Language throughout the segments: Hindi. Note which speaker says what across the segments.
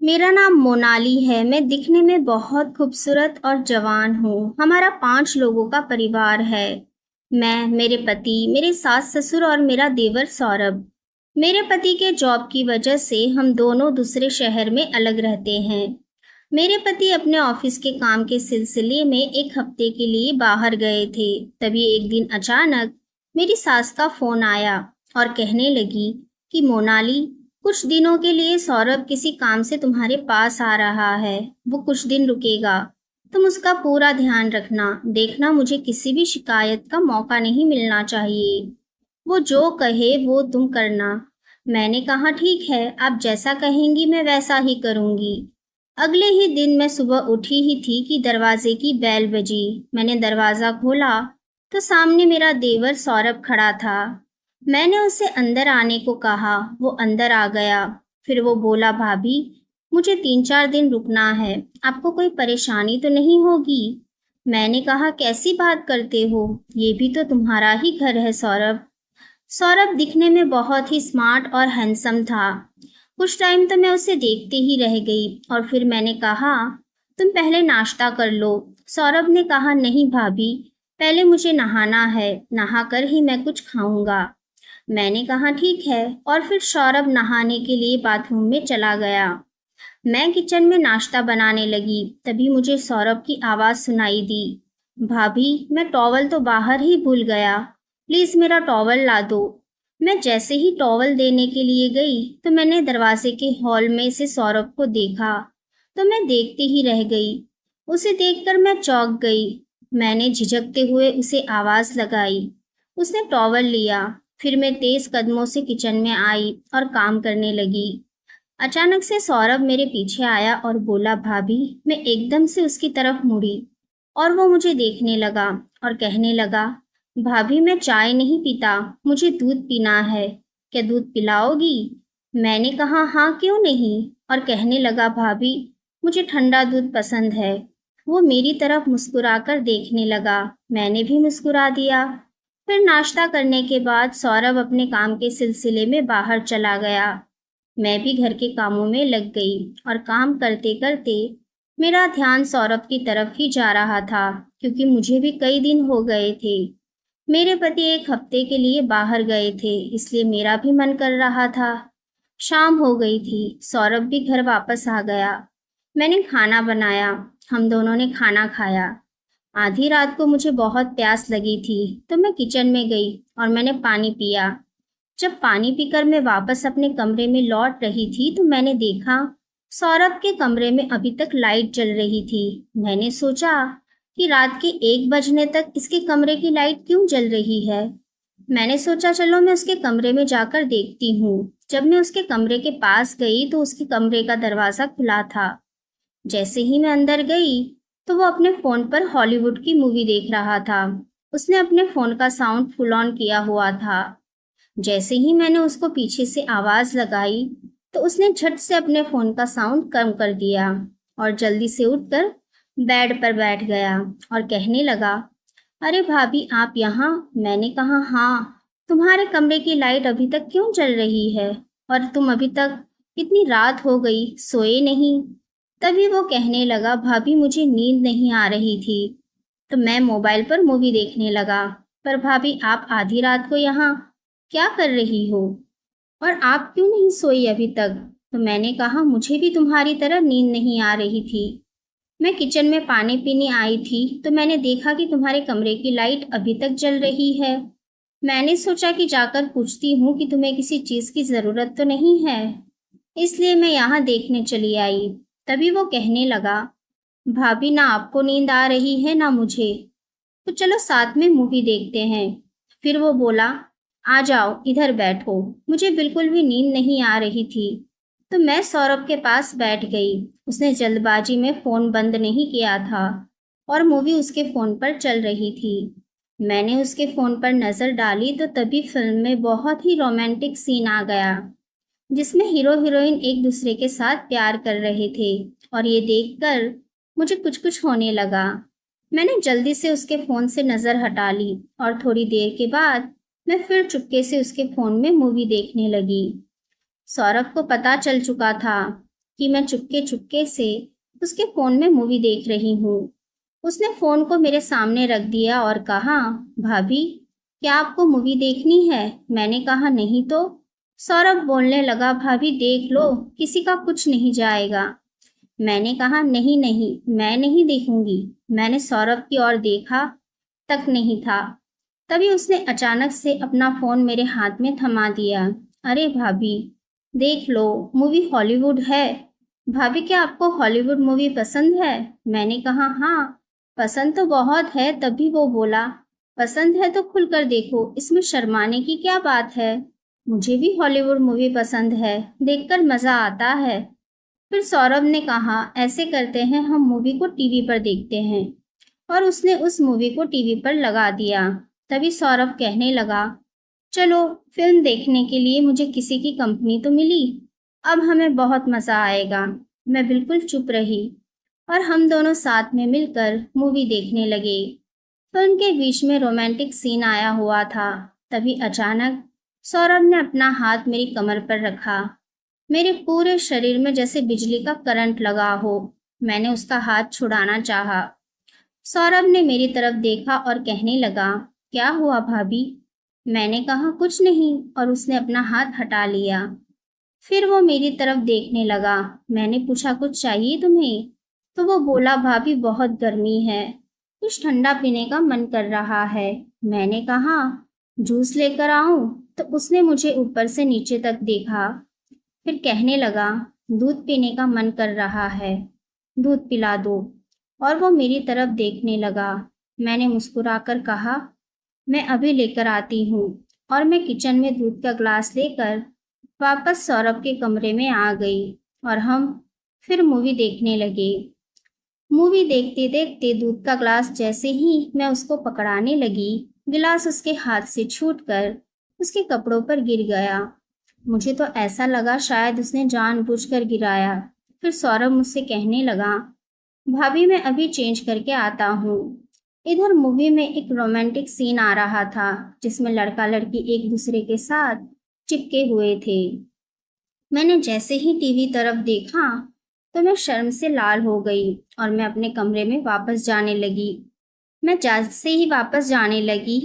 Speaker 1: मेरा नाम मोनाली है। मैं दिखने में बहुत खूबसूरत और जवान हूँ। हमारा 5 लोगों का परिवार है। मैं, मेरे पति, मेरे सास ससुर और मेरा देवर सौरभ। मेरे पति के जॉब की वजह से हम दोनों दूसरे शहर में अलग रहते हैं। मेरे पति अपने ऑफिस के काम के सिलसिले में एक हफ्ते के लिए बाहर गए थे। तभी एक दिन अचानक मेरी सास का फोन आया और कहने लगी कि मोनाली, कुछ दिनों के लिए सौरभ किसी काम से तुम्हारे पास आ रहा है। वो कुछ दिन रुकेगा। तुम उसका पूरा ध्यान रखना। देखना, मुझे किसी भी शिकायत का मौका नहीं मिलना चाहिए। वो जो कहे वो तुम करना। मैंने कहा ठीक है, आप जैसा कहेंगी मैं वैसा ही करूंगी। अगले ही दिन मैं सुबह उठी ही थी कि दरवाजे की बेल बजी। मैंने दरवाजा खोला तो सामने मेरा देवर सौरभ खड़ा था। मैंने उसे अंदर आने को कहा। वो अंदर आ गया। फिर वो बोला, भाभी, मुझे 3-4 दिन रुकना है। आपको कोई परेशानी तो नहीं होगी? मैंने कहा, कैसी बात करते हो? ये भी तो तुम्हारा ही घर है सौरभ। सौरभ दिखने में बहुत ही स्मार्ट और हैंडसम था। कुछ टाइम तो मैं उसे देखते ही रह गई और फिर मैंने कहा, तुम पहले नाश्ता कर लो। सौरभ ने कहा, नहीं भाभी, पहले मुझे नहाना है। नहा कर ही मैं कुछ खाऊंगा। मैंने कहा ठीक है और फिर सौरभ नहाने के लिए बाथरूम में चला गया। मैं किचन में नाश्ता बनाने लगी। तभी मुझे सौरभ की आवाज़ सुनाई दी, भाभी, मैं टॉवल तो बाहर ही भूल गया। प्लीज़ मेरा टॉवल ला दो। मैं जैसे ही टॉवल देने के लिए गई तो मैंने दरवाजे के हॉल में से सौरभ को देखा। तो मैं देखती ही रह गई। उसे देखकर मैं चौंक गई। मैंने झिझकते हुए उसे आवाज़ लगाई। उसने टॉवल लिया। फिर मैं तेज़ कदमों से किचन में आई और काम करने लगी। अचानक से सौरभ मेरे पीछे आया और बोला, भाभी। मैं एकदम से उसकी तरफ मुड़ी और वो मुझे देखने लगा और कहने लगा, भाभी, मैं चाय नहीं पीता, मुझे दूध पीना है। क्या दूध पिलाओगी? मैंने कहा, हाँ, क्यों नहीं। और कहने लगा, भाभी, मुझे ठंडा दूध पसंद है। वो मेरी तरफ मुस्कुराकर देखने लगा। मैंने भी मुस्कुरा दिया। फिर नाश्ता करने के बाद सौरभ अपने काम के सिलसिले में बाहर चला गया। मैं भी घर के कामों में लग गई और काम करते करते मेरा ध्यान सौरभ की तरफ ही जा रहा था, क्योंकि मुझे भी कई दिन हो गए थे। मेरे पति एक हफ्ते के लिए बाहर गए थे, इसलिए मेरा भी मन कर रहा था। शाम हो गई थी। सौरभ भी घर वापस आ गया। मैंने खाना बनाया। हम दोनों ने खाना खाया। आधी रात को मुझे बहुत प्यास लगी थी, तो मैं किचन में गई और मैंने पानी पिया। जब पानी पीकर मैं वापस अपने कमरे में लौट रही थी तो मैंने देखा सौरभ के कमरे में अभी तक लाइट जल रही थी। मैंने सोचा कि रात के 1 बजने तक इसके कमरे की लाइट क्यों जल रही है। मैंने सोचा, चलो मैं उसके कमरे में जाकर देखती हूँ। जब मैं उसके कमरे के पास गई तो उसके कमरे का दरवाज़ा खुला था। जैसे ही मैं अंदर गई तो वो अपने फ़ोन पर हॉलीवुड की मूवी देख रहा था। उसने अपने फ़ोन का साउंड फुल ऑन किया हुआ था। जैसे ही मैंने उसको पीछे से आवाज़ लगाई तो उसने झट से अपने फ़ोन का साउंड कम कर दिया और जल्दी से उठकर बेड पर बैठ गया और कहने लगा, अरे भाभी, आप यहाँ? मैंने कहा, हाँ। तुम्हारे कमरे की लाइट अभी तक क्यों जल रही है? और तुम अभी तक, इतनी रात हो गई, सोए नहीं? तभी वो कहने लगा, भाभी, मुझे नींद नहीं आ रही थी तो मैं मोबाइल पर मूवी देखने लगा। पर भाभी, आप आधी रात को यहाँ क्या कर रही हो? और आप क्यों नहीं सोई अभी तक? तो मैंने कहा, मुझे भी तुम्हारी तरह नींद नहीं आ रही थी। मैं किचन में पानी पीने आई थी तो मैंने देखा कि तुम्हारे कमरे की लाइट अभी तक जल रही है। मैंने सोचा कि जाकर पूछती हूँ कि तुम्हें किसी चीज़ की ज़रूरत तो नहीं है, इसलिए मैं यहाँ देखने चली आई। तभी वो कहने लगा, भाभी, ना आपको नींद आ रही है ना मुझे, तो चलो साथ में मूवी देखते हैं। फिर वो बोला, आ जाओ, इधर बैठो। मुझे बिल्कुल भी नींद नहीं आ रही थी तो मैं सौरभ के पास बैठ गई। उसने जल्दबाजी में फ़ोन बंद नहीं किया था और मूवी उसके फ़ोन पर चल रही थी। मैंने उसके फ़ोन पर नज़र डाली तो तभी फिल्म में बहुत ही रोमांटिक सीन आ गया, जिसमें हीरो हीरोइन एक दूसरे के साथ प्यार कर रहे थे। और ये देखकर मुझे कुछ कुछ होने लगा। मैंने जल्दी से उसके फ़ोन से नज़र हटा ली और थोड़ी देर के बाद मैं फिर चुपके से उसके फ़ोन में मूवी देखने लगी। सौरभ को पता चल चुका था कि मैं चुपके चुपके से उसके फ़ोन में मूवी देख रही हूँ। उसने फ़ोन को मेरे सामने रख दिया और कहा, भाभी, क्या आपको मूवी देखनी है? मैंने कहा, नहीं तो। सौरभ बोलने लगा, भाभी देख लो, किसी का कुछ नहीं जाएगा। मैंने कहा, नहीं नहीं, मैं नहीं देखूंगी। मैंने सौरभ की ओर देखा तक नहीं था, तभी उसने अचानक से अपना फ़ोन मेरे हाथ में थमा दिया। अरे भाभी, देख लो, मूवी हॉलीवुड है। भाभी, क्या आपको हॉलीवुड मूवी पसंद है? मैंने कहा, हाँ, पसंद तो बहुत है। तभी वो बोला, पसंद है तो खुलकर देखो, इसमें शर्माने की क्या बात है? मुझे भी हॉलीवुड मूवी पसंद है, देखकर मज़ा आता है। फिर सौरभ ने कहा, ऐसे करते हैं, हम मूवी को टीवी पर देखते हैं। और उसने उस मूवी को टीवी पर लगा दिया। तभी सौरभ कहने लगा, चलो, फिल्म देखने के लिए मुझे किसी की कंपनी तो मिली, अब हमें बहुत मज़ा आएगा। मैं बिल्कुल चुप रही और हम दोनों साथ में मिलकर मूवी देखने लगे। फिल्म के बीच में रोमांटिक सीन आया हुआ था। तभी अचानक सौरभ ने अपना हाथ मेरी कमर पर रखा। मेरे पूरे शरीर में जैसे बिजली का करंट लगा हो। मैंने उसका हाथ छुड़ाना चाहा। सौरभ ने मेरी तरफ देखा और कहने लगा, क्या हुआ भाभी? मैंने कहा, कुछ नहीं, और उसने अपना हाथ हटा लिया। फिर वो मेरी तरफ देखने लगा। मैंने पूछा, कुछ चाहिए तुम्हें? तो वो बोला, भाभी बहुत गर्मी है, कुछ ठंडा पीने का मन कर रहा है। मैंने कहा, जूस लेकर आऊं? तो उसने मुझे ऊपर से नीचे तक देखा, फिर कहने लगा, दूध पीने का मन कर रहा है, दूध पिला दो। और वो मेरी तरफ देखने लगा। मैंने मुस्कुराकर कहा, मैं अभी लेकर आती हूँ। और मैं किचन में दूध का ग्लास लेकर वापस सौरभ के कमरे में आ गई और हम फिर मूवी देखने लगे। मूवी देखते देखते दूध का ग्लास जैसे ही मैं उसको पकड़ाने लगी, गिलास उसके हाथ से छूटकर उसके कपड़ों पर गिर गया। मुझे तो ऐसा लगा शायद उसने जानबूझकर गिराया। फिर सौरभ मुझसे कहने लगा, भाभी मैं अभी चेंज करके आता हूँ। इधर मूवी में एक रोमांटिक सीन आ रहा था जिसमें लड़का लड़की एक दूसरे के साथ चिपके हुए थे। मैंने जैसे ही टीवी तरफ देखा तो मैं शर्म से लाल हो गई और मैं अपने कमरे में वापस जाने लगी। मैं जैसे ही वापस जाने लगी,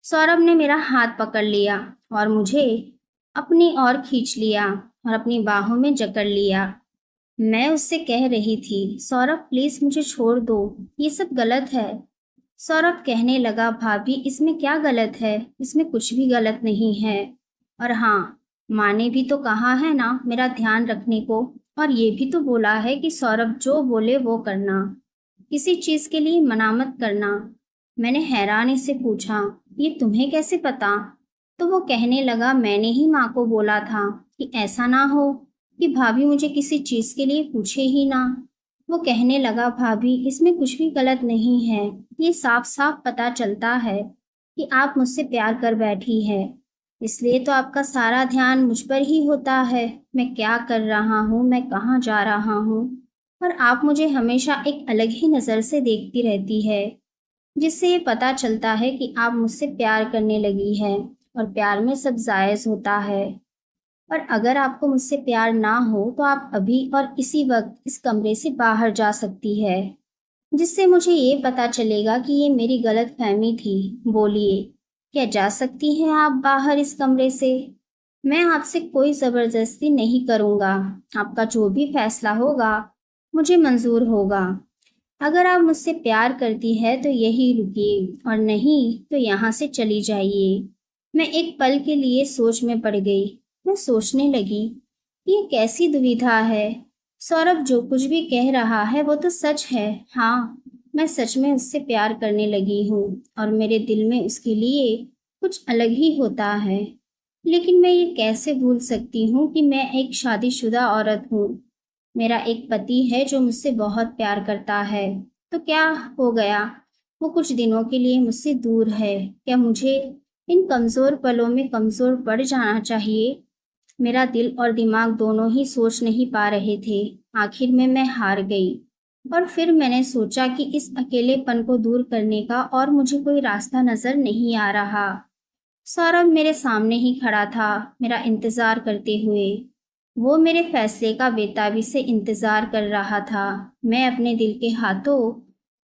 Speaker 1: सौरभ ने मेरा हाथ पकड़ लिया और मुझे अपनी ओर खींच लिया और अपनी बाहों में जकड़ लिया। मैं उससे कह रही थी, सौरभ प्लीज मुझे छोड़ दो, ये सब गलत है। सौरभ कहने लगा, भाभी इसमें क्या गलत है? इसमें कुछ भी गलत नहीं है। और हाँ, माँ ने भी तो कहा है ना मेरा ध्यान रखने को, और ये भी तो बोला है कि सौरभ जो बोले वो करना, किसी चीज के लिए मना मत करना। मैंने हैरानी से पूछा, ये तुम्हें कैसे पता? तो वो कहने लगा, मैंने ही माँ को बोला था कि ऐसा ना हो कि भाभी मुझे किसी चीज के लिए पूछे ही ना। वो कहने लगा, भाभी इसमें कुछ भी गलत नहीं है, ये साफ साफ पता चलता है कि आप मुझसे प्यार कर बैठी है, इसलिए तो आपका सारा ध्यान मुझ पर ही होता है। मैं क्या कर रहा हूँ, मैं कहाँ जा रहा हूँ, और आप मुझे हमेशा एक अलग ही नज़र से देखती रहती है, जिससे ये पता चलता है कि आप मुझसे प्यार करने लगी है, और प्यार में सब जायज़ होता है। और अगर आपको मुझसे प्यार ना हो तो आप अभी और इसी वक्त इस कमरे से बाहर जा सकती है, जिससे मुझे ये पता चलेगा कि ये मेरी गलत फहमी थी। बोलिए, क्या जा सकती हैं आप बाहर इस कमरे से? मैं आपसे कोई ज़बरदस्ती नहीं करूँगा। आपका जो भी फैसला होगा मुझे मंजूर होगा। अगर आप मुझसे प्यार करती है तो यही रुकिए, और नहीं तो यहाँ से चली जाइए। मैं एक पल के लिए सोच में पड़ गई। मैं सोचने लगी, ये कैसी दुविधा है। सौरभ जो कुछ भी कह रहा है वो तो सच है। हाँ, मैं सच में उससे प्यार करने लगी हूँ और मेरे दिल में उसके लिए कुछ अलग ही होता है। लेकिन मैं ये कैसे भूल सकती हूँ कि मैं एक शादीशुदा औरत हूँ। मेरा एक पति है जो मुझसे बहुत प्यार करता है। तो क्या हो गया, वो कुछ दिनों के लिए मुझसे दूर है। क्या मुझे इन कमज़ोर पलों में कमज़ोर पड़ जाना चाहिए? मेरा दिल और दिमाग दोनों ही सोच नहीं पा रहे थे। आखिर में मैं हार गई और फिर मैंने सोचा कि इस अकेलेपन को दूर करने का और मुझे कोई रास्ता नज़र नहीं आ रहा। सौरभ मेरे सामने ही खड़ा था, मेरा इंतज़ार करते हुए। वो मेरे फैसले का बेताबी से इंतजार कर रहा था। मैं अपने दिल के हाथों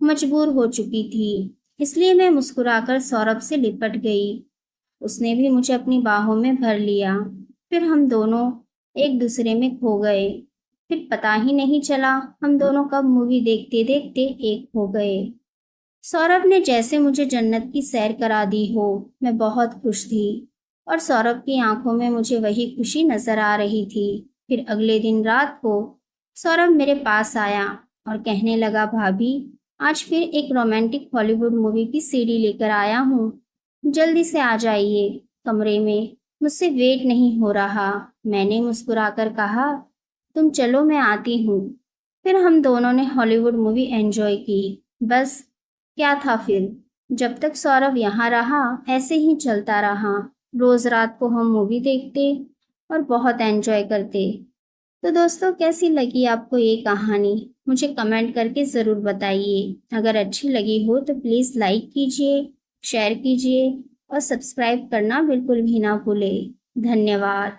Speaker 1: मजबूर हो चुकी थी, इसलिए मैं मुस्कुराकर सौरभ से लिपट गई। उसने भी मुझे अपनी बाहों में भर लिया। फिर हम दोनों एक दूसरे में खो गए। फिर पता ही नहीं चला हम दोनों कब मूवी देखते देखते एक हो गए। सौरभ ने जैसे मुझे जन्नत की सैर करा दी हो। मैं बहुत खुश थी और सौरभ की आंखों में मुझे वही खुशी नजर आ रही थी। फिर अगले दिन रात को सौरभ मेरे पास आया और कहने लगा, भाभी, आज फिर एक रोमांटिक हॉलीवुड मूवी की सीडी लेकर आया हूँ, जल्दी से आ जाइए कमरे में, मुझसे वेट नहीं हो रहा। मैंने मुस्कुराकर कहा, तुम चलो, मैं आती हूँ। फिर हम दोनों ने हॉलीवुड मूवी एंजॉय की। बस क्या था फिर, जब तक सौरभ यहाँ रहा ऐसे ही चलता रहा। रोज रात को हम मूवी देखते और बहुत एंजॉय करते। तो दोस्तों, कैसी लगी आपको ये कहानी? मुझे कमेंट करके ज़रूर बताइए। अगर अच्छी लगी हो तो प्लीज़ लाइक कीजिए, शेयर कीजिए और सब्सक्राइब करना बिल्कुल भी ना भूलें। धन्यवाद।